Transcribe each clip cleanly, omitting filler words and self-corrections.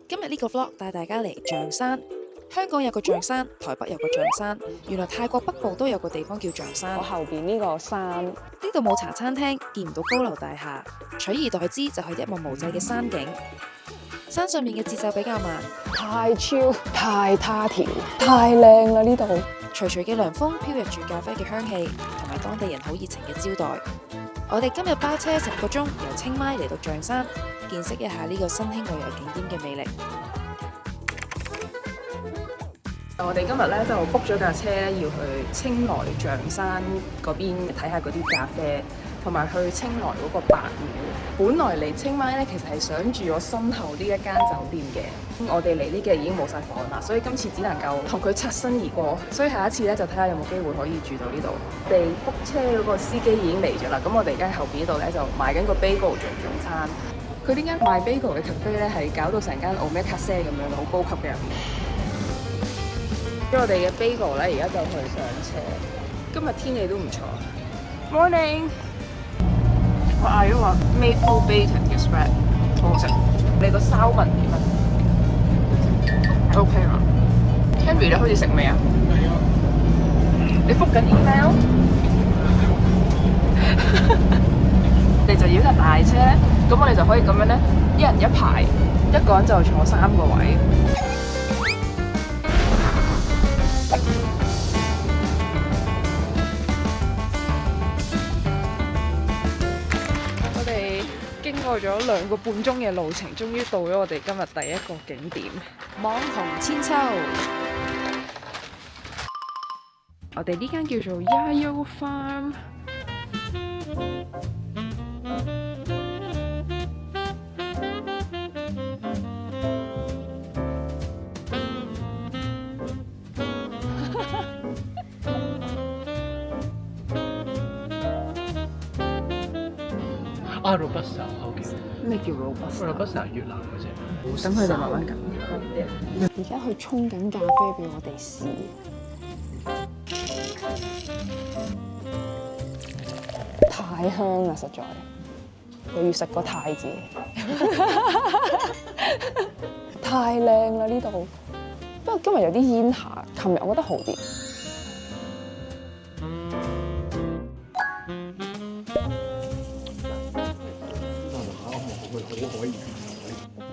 今日呢個 vlog 帶大家嚟象山。香港有個象山，台北有個象山，原來泰國北部都有個地方叫象山。我後邊呢個山，呢度冇茶餐廳，見唔到高樓大廈，取而代之就係一望無際嘅山景。山上面嘅節奏比較慢，太 chill、太他條、太靚啦呢度。徐徐嘅涼風飄逸住咖啡嘅香氣，同埋當地人好熱情嘅招待。我哋今日包車10個鐘，由清邁嚟到象山，見識一下呢個新興旅遊景點嘅魅力。我哋今日咧就 book 咗架車咧，要去清萊象山嗰邊睇下嗰啲咖啡，同埋去清萊嗰個白廟。本來嚟清邁咧，其實係想住我身後呢一間酒店嘅。我哋嚟呢幾日已經冇晒房啦，所以今次只能夠同佢擦身而過。所以下一次咧就睇下有冇機會可以住到呢度。我哋 book 車嗰個司機已經嚟咗啦，咁我哋而家喺後邊呢度咧就賣緊個 bagel 做早餐。佢呢間賣 bagel 嘅 cafe 咧係搞到成間 omakase 咁樣，好高級嘅入面。我哋嘅 bagel 咧，而家就去上車。今日天氣都唔錯。Morning， 我嗌咗個 maple bacon 嘅 spread， 好好食。你個三文點啊 ？OK 嘛 ？Henry 你開始食未啊？你覆緊 email？ 你就要架大車咧，咁我哋就可以咁樣咧，一人一排，一個人就坐3個位。經過咗2個半鐘嘅路程，終於到咗我哋今日第一個景點——網紅千秋。我哋呢間叫做 Yayo Farm。Robusta，OK。咩叫 Robusta？Robusta 係越南嗰隻。等佢哋慢慢揀。而家佢沖緊咖啡俾我哋試，太香啦！實在，又要食個太字，太靚啦呢度。不過今日有啲煙霞，琴日我覺得好啲。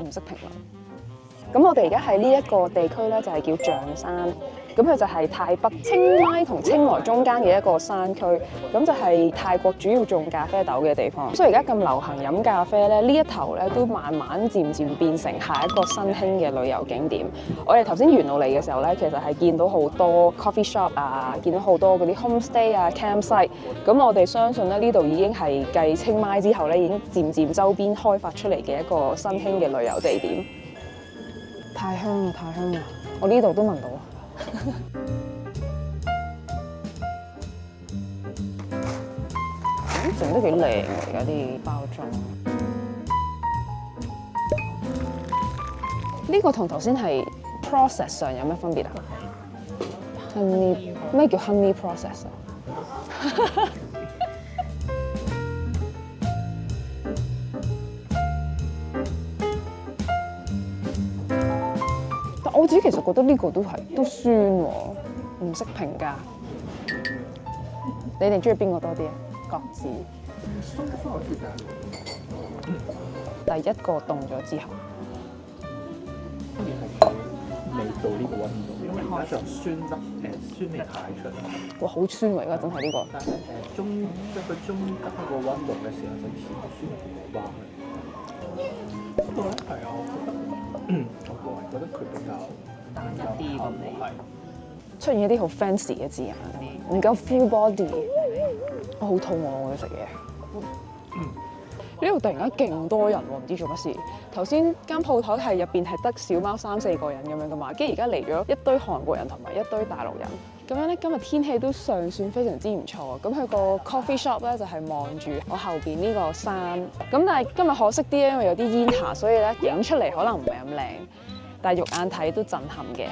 唔識評論。咁我哋而家喺呢一個地區咧，就係叫象山。咁佢就係泰北清邁同清萊中間嘅一個山區。咁就係泰國主要種咖啡豆嘅地方。所以而家咁流行飲咖啡咧，呢一頭咧都慢慢漸漸變成下一個新興嘅旅遊景點。我哋頭先沿路嚟嘅時候咧，其實係見到好多 coffee shop 啊，見到好多嗰啲 homestay 啊、campsite。咁我哋相信咧，呢度已經係繼清邁之後咧，已經漸漸周邊開發出嚟嘅一個新興嘅旅遊地點。太香啦！太香啦！我呢度都聞到。整得幾靚喎！而家啲包裝。呢個同頭先係 process 上有咩分別啊 ？Honey 咩叫 honey process 啊？我自己其實覺得呢個都酸喎，唔識評價。你哋中意邊個多啲啊？各自。第一個凍咗之後，未到呢個溫度，因為而家就酸味太出嚟。哇，好酸喎！而家真係呢個。但係中間個溫度嘅時候就似酸味冇關。不過咧係啊，我個人覺得佢比較單一啲咁嚟。出現一啲好 fancy 嘅字眼，唔夠 full body。我好肚餓，我要食嘢。呢度突然間勁多人喎，唔知做乜事。頭先間鋪頭係入邊係得小貓3-4個人咁樣噶嘛，跟住而家嚟咗一堆韓國人同埋一堆大陸人。咁樣咧，今日天氣都尚算非常之唔錯。咁佢個 coffee shop 咧就係望住我後邊呢個山。咁但係今日可惜啲咧，因為有啲煙霞，所以咧影出嚟可能唔係咁靚。但係肉眼睇都震撼嘅。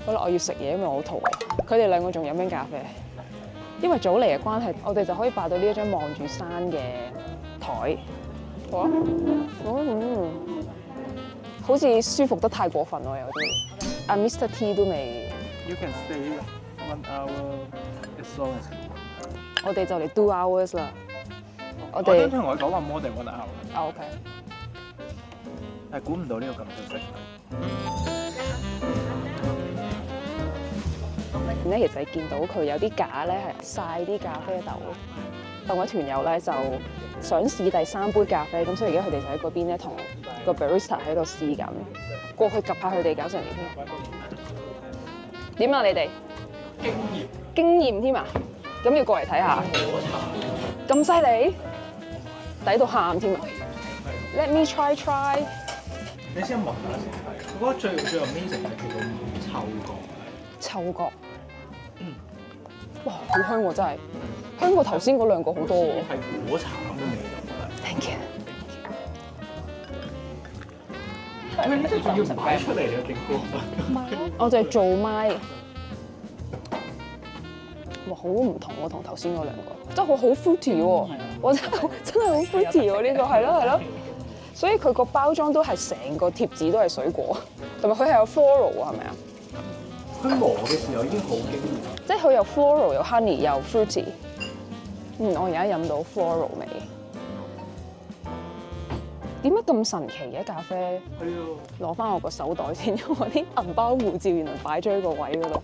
好啦，我要食嘢，因為我好肚餓。佢哋2個仲飲緊咖啡。因為早嚟嘅關係，我哋就可以擺到呢一張望住山嘅台。好啊，好似舒服得太過分喎，有啲。阿 Mr. T 都未， You can stay 1 hour as long as you want。我哋就嚟 2 hours 啦。我我都哋同佢講話 more than 1 hour，啊 OK。但係估唔到呢個咁出色。咧其實你見到佢有啲架咧係曬啲咖啡豆，同位團友咧就想試第3杯咖啡，咁所以而家佢哋就喺嗰邊咧同個 barista 喺度試緊，過去及下佢哋搞成點點啊？你哋經驗添啊？咁要過嚟睇下，咁犀利，抵到喊添啊 ！Let me try。你先聞下先睇，我覺得最 amazing 係佢個嗅覺。嗅覺，哇，好香喎！真係香過頭先嗰2個好多喎。係果茶咁嘅味道。Thank you。即係仲要唔擺出嚟嘅勁高。我就係做麥，哇，好唔同喎，同頭先嗰2個，真係好 fruity 喎，我真係好 fruity 喎，呢個係咯，所以佢個包裝都係成個貼紙都係水果，同埋佢係有 floral 喎，係咪啊？佢磨嘅時候已經好驚豔，即係佢有 floral 有 honey 有 fruity， 我而家飲到 floral 味。點解咁神奇嘅咖啡？係啊，攞翻我個手袋先，因為我啲銀包護照原來擺咗喺個位嗰度。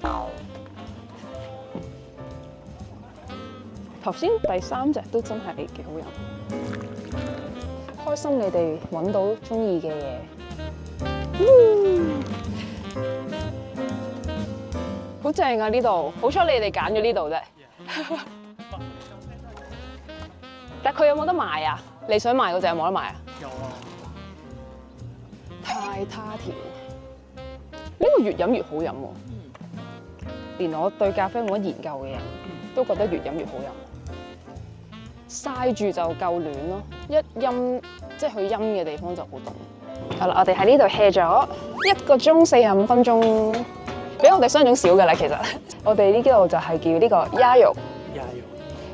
頭先第3隻都真係幾好飲，開心你哋揾到中意嘅嘢。好正啊！呢度，好彩你哋揀咗呢度啫。但佢有冇得賣啊？你想賣嗰隻有冇得賣啊？有啊。太他條，呢個越飲越好飲喎。連我對咖啡冇乜研究嘅人都覺得越飲越好飲。曬住就夠暖咯，一陰即係去陰嘅地方就好凍。好啦，我哋喺呢度 hea 咗1個鐘45分鐘，比我哋想像中少㗎啦。其實我哋呢度就係叫呢個 Yayo。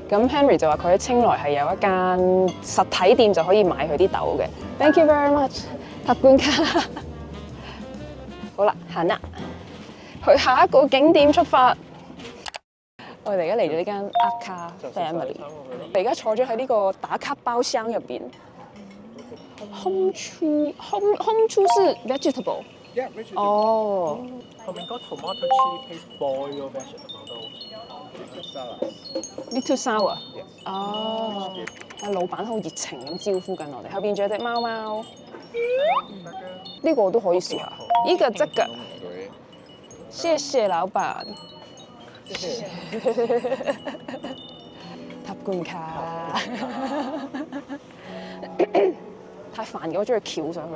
咁 Henry 就話佢喺清萊係有一間實體店就可以買佢啲豆嘅。Thank you very much， 塔觀卡。好啦，行啦，去下一個景點出發。我哋而家嚟咗呢間 Aka Family， 我而家坐咗喺呢個打卡包廂入邊。Home chew 是 vegetable。哦。後面嗰 tomato chili paste boil 咗 vegetable 都。Little sour。哦。啊，老闆好熱情咁招呼緊我哋。後邊仲有隻貓貓。呢個我都可以試下。呢個這個。謝謝老闆。塔觀卡。太煩嘅，我中意翹上去。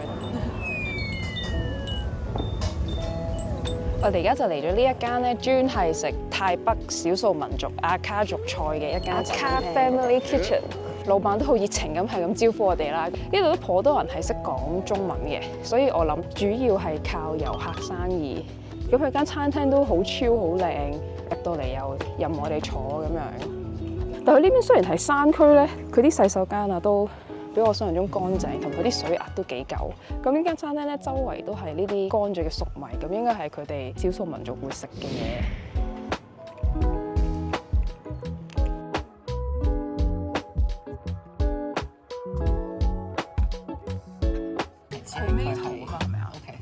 我哋而家就嚟咗呢一間咧，專係食泰北少數民族阿卡族菜嘅一間Aka Family Kitchen。老闆都好熱情咁，係咁招呼我哋啦。呢度都頗多人係識講中文嘅，所以我諗主要係靠遊客生意。咁佢間餐廳都好超好靚，入到嚟又任我哋坐咁樣。但係呢邊雖然係山區咧，佢啲洗手間啊都比我想象中乾淨，同佢啲水壓都幾夠。咁呢間餐廳咧，周圍都係呢啲乾咗嘅粟米，咁應該係佢哋少數民族會食嘅嘢。青尾頭啊，係咪啊 ？OK。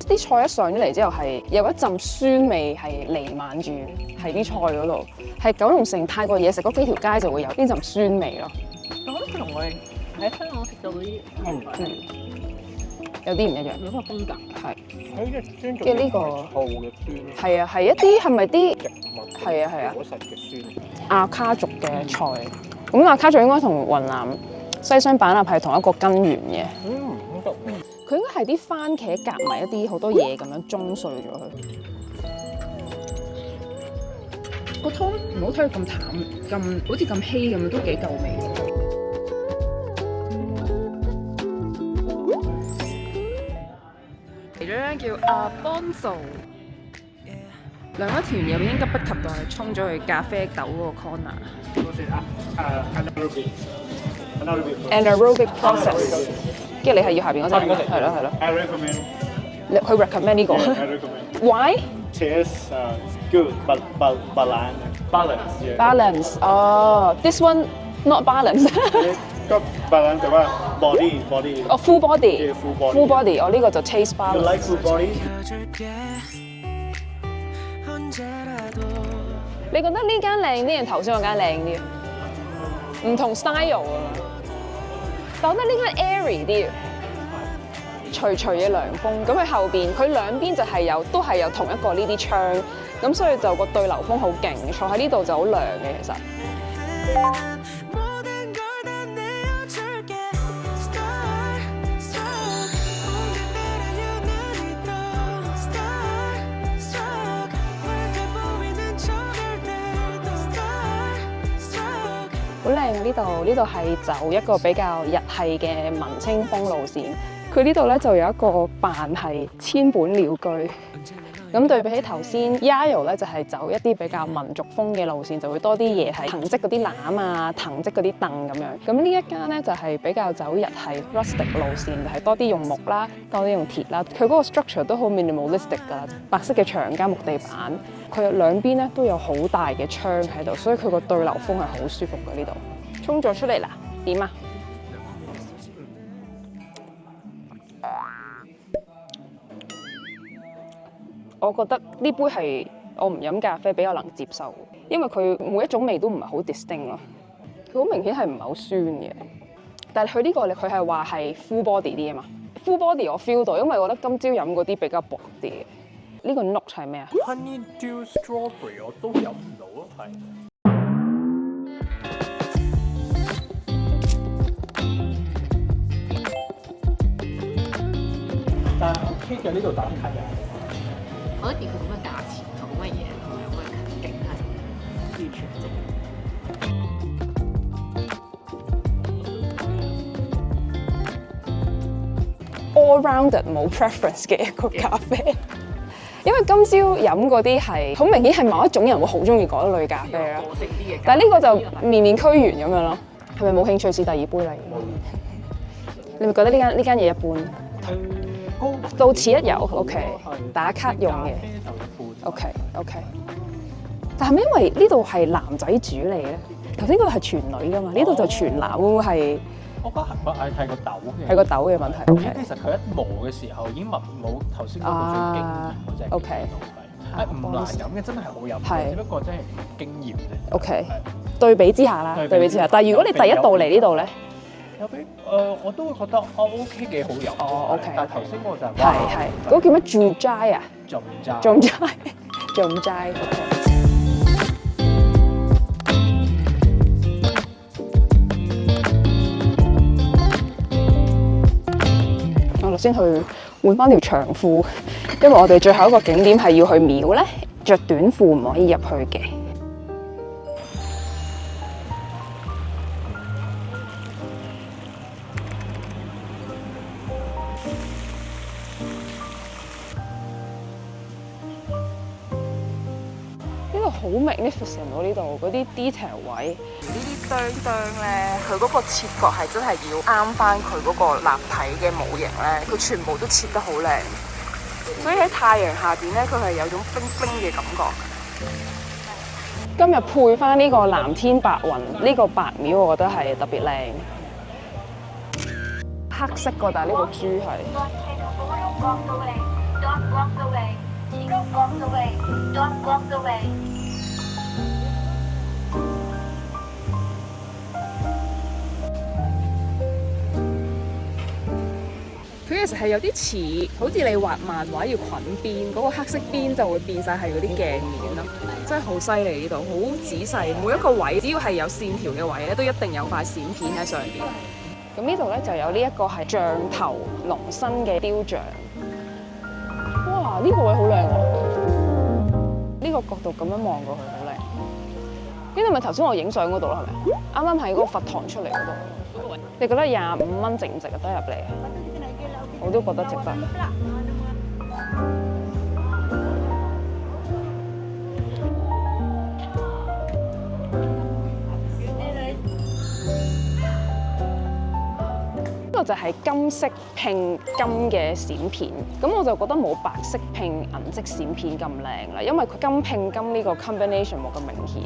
啲菜一上咗嚟之後係有一陣酸味係瀰漫住喺啲菜嗰度，係九龍城泰國嘢食嗰幾條街就會有呢陣酸味咯。我覺得佢同我哋喺香港食到嗰啲有啲唔一樣。兩個風格係佢嘅專做嘅呢個醋嘅酸，係啊，係一啲係咪啲植物係啊係啊果實嘅酸。阿卡族嘅菜？咁阿卡族應該同雲南西雙版納係同一個根源嘅。好得。佢應該係啲番茄夾埋一啲好多嘢咁樣舂碎咗佢。個湯唔好睇佢咁淡，咁好似咁稀咁，都幾夠味。嚟咗間叫阿邦素，兩位團友已經急不及待衝咗去咖啡豆嗰個 corner。 anaerobic process， 跟住你係要下邊嗰隻，係咯係咯。 I recommend. 佢 recommend 呢個 I recommend. why Tastes good, but balance. Yeah. balance 哦 this one not balance ก็ balance แต่ว่า body 哦 full body Yeah, full body. full body 哦呢個就 taste You balance like full body? 你覺得呢間靚啲定頭先嗰間靚啲？唔同 style 啊，但我覺得呢間 airy 啲，徐徐嘅涼風。咁佢後邊佢兩邊就係有都係有同一個呢啲窗，咁所以就個對流風好勁，坐喺呢度就好涼嘅其實。好靚啊！呢度係走一個比較日系嘅文青風路線。佢呢度咧就有一個扮係千本鳥居。咁對比起頭先 Yayo 咧就係走一啲比較民族風嘅路線，就會多啲嘢係藤織嗰啲籃啊、藤織嗰啲凳咁樣。咁呢一間咧就係比較走日系 rustic 路線，就係多啲用木啦，多啲用鐵啦。佢嗰個 structure 都好 minimalistic 㗎，白色嘅牆加木地板。佢兩邊咧都有好大嘅窗喺度，所以佢個對流風係好舒服嘅呢度。衝咗出嚟啦，點啊？我覺得呢杯係我唔飲咖啡比較能接受，因為佢每一種味都唔係好 distinct 咯。佢好明顯係唔係好酸嘅，但係佢呢個佢係話係 full body 啲啊嘛。full body 我 feel 到，因為我覺得今朝飲嗰啲比較薄啲嘅。呢個 note 係咩啊 Honeydew strawberry 我都飲唔到咯，係。但係 OK 嘅，呢度打卡嘅。我覺得見佢咁嘅價錢同咁嘅嘢同埋咁嘅景係完全正。all-rounded 冇 preference 嘅一個咖啡，因為今朝飲嗰啲係好明顯係某一種人會好中意嗰一類咖啡啦。個性啲嘅，但係呢個就面面俱圓咁樣咯。係咪冇興趣試第二杯啦？你咪覺得呢間嘢一般？到此一遊 ，OK， 打卡用嘅 ，OK。但係咪因為呢度係男仔主嚟咧？頭先嗰度係全女噶嘛，呢度就全男，會唔會係？我覺得係個豆嘅，係個豆嘅問題。其實佢一磨嘅時候已經聞冇頭先嗰個最經驗嗰隻。OK 唔難飲嘅，真係好飲，只不過真係唔經驗啫。OK， 對比之下啦，對比之下。但係如果你第一度嚟呢度咧？有啲我都會覺得OK 幾好飲。哦 OK。但係頭先我就係嗰個叫咩？Jumjai 啊？Jumjai。我頭先去換翻條長褲，因為我哋最後一個景點係要去廟咧，着短褲唔可以入去嘅。呢度好 magnificent 喎！呢度嗰啲 detail 位，呢啲釘咧，佢嗰個切割係真係要啱翻佢嗰個立體嘅模型咧，佢全部都切得好靚，所以喺太陽下邊咧，佢係有種冰冰嘅感覺。今日配翻呢個藍天白雲，呢個白廟我覺得係特別靚，黑色個，但係呢個豬係。佢其實係有啲似，好似你畫漫畫要捆邊，嗰個黑色邊就會變晒係嗰啲鏡面咯，真係好犀利呢度，好仔細，每一個位只要係有線條嘅位咧，都一定有塊閃片喺上邊。咁呢度咧就有呢一個係象頭龍身嘅雕像。哇！呢個位好靚喎，呢個角度咁樣望過去好靚。呢度咪頭先我影相嗰度咯，係咪？啱啱喺嗰個佛堂出嚟嗰度。你覺得25蚊值唔值得入嚟？我都覺得值得。個就係金色拼金嘅閃片，咁我就覺得冇白色拼銀色閃片咁靚啦，因為佢金拼金呢個 combination 冇咁明顯。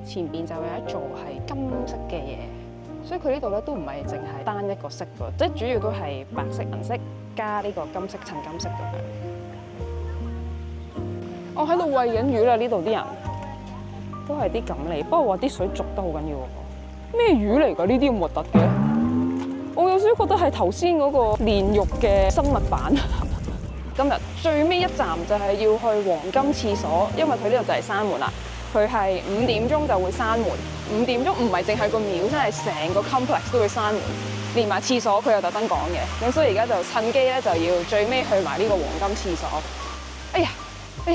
前邊就有一座係金色嘅嘢，所以佢呢度咧都唔係淨係單一個色㗎，即係主要都係白色、銀色加呢個金色、襯金色咁樣。我喺度餵緊魚啦，呢度啲人都係啲錦鯉，不過話啲水濁得好緊要喎。咩魚嚟㗎？呢啲咁核突嘅，我有少少覺得係頭先嗰個煉獄嘅生物版。今日最尾一站就係要去黃金廁所，因為佢呢度就係閂門啦。佢係5點鐘就會閂門，5點鐘唔係淨係個廟，真係成個 complex 都會閂門，連埋廁所佢又特登講嘅，咁所以而家就趁機咧就要最尾去埋呢個黃金廁所。哎呀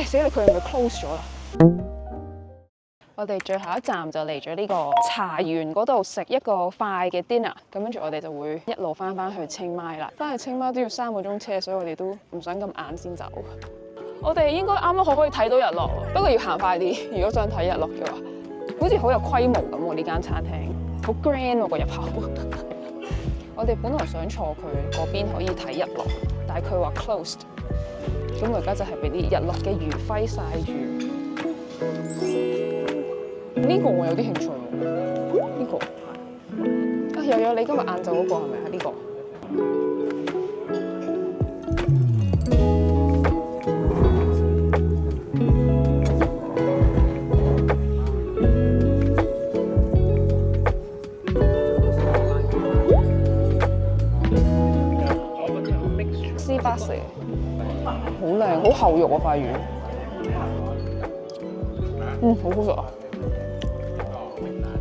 死啦！佢係咪 close 咗啦？我哋最後一站就嚟咗呢個茶園嗰度食一個快嘅 dinner， 咁跟住我哋就會一路翻去清邁啦。翻去清邁都要3個鐘車，所以我哋都唔想咁晏先走。我哋應該啱啱好可以睇到日落，不過要行快啲。如果想睇日落嘅話，好似好有規模咁喎呢間餐廳，好 grand 喎個入口。我哋本來想坐佢嗰邊可以睇日落，但係佢話 closed。咁我而家就係俾啲日落嘅餘暉曬住。呢個我有啲興趣喎，呢個啊又有你今日晏晝嗰個係咪啊？呢個。好靚，好厚肉啊塊魚，好好食啊！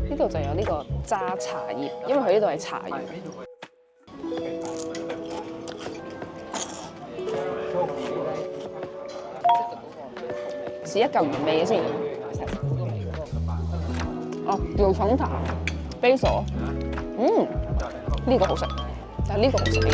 呢度就有呢個榨茶葉，因為佢呢度係茶園。試一嚿原味嘅先。哦，搖橙茶、basil，呢個好食，但係呢個好食啲。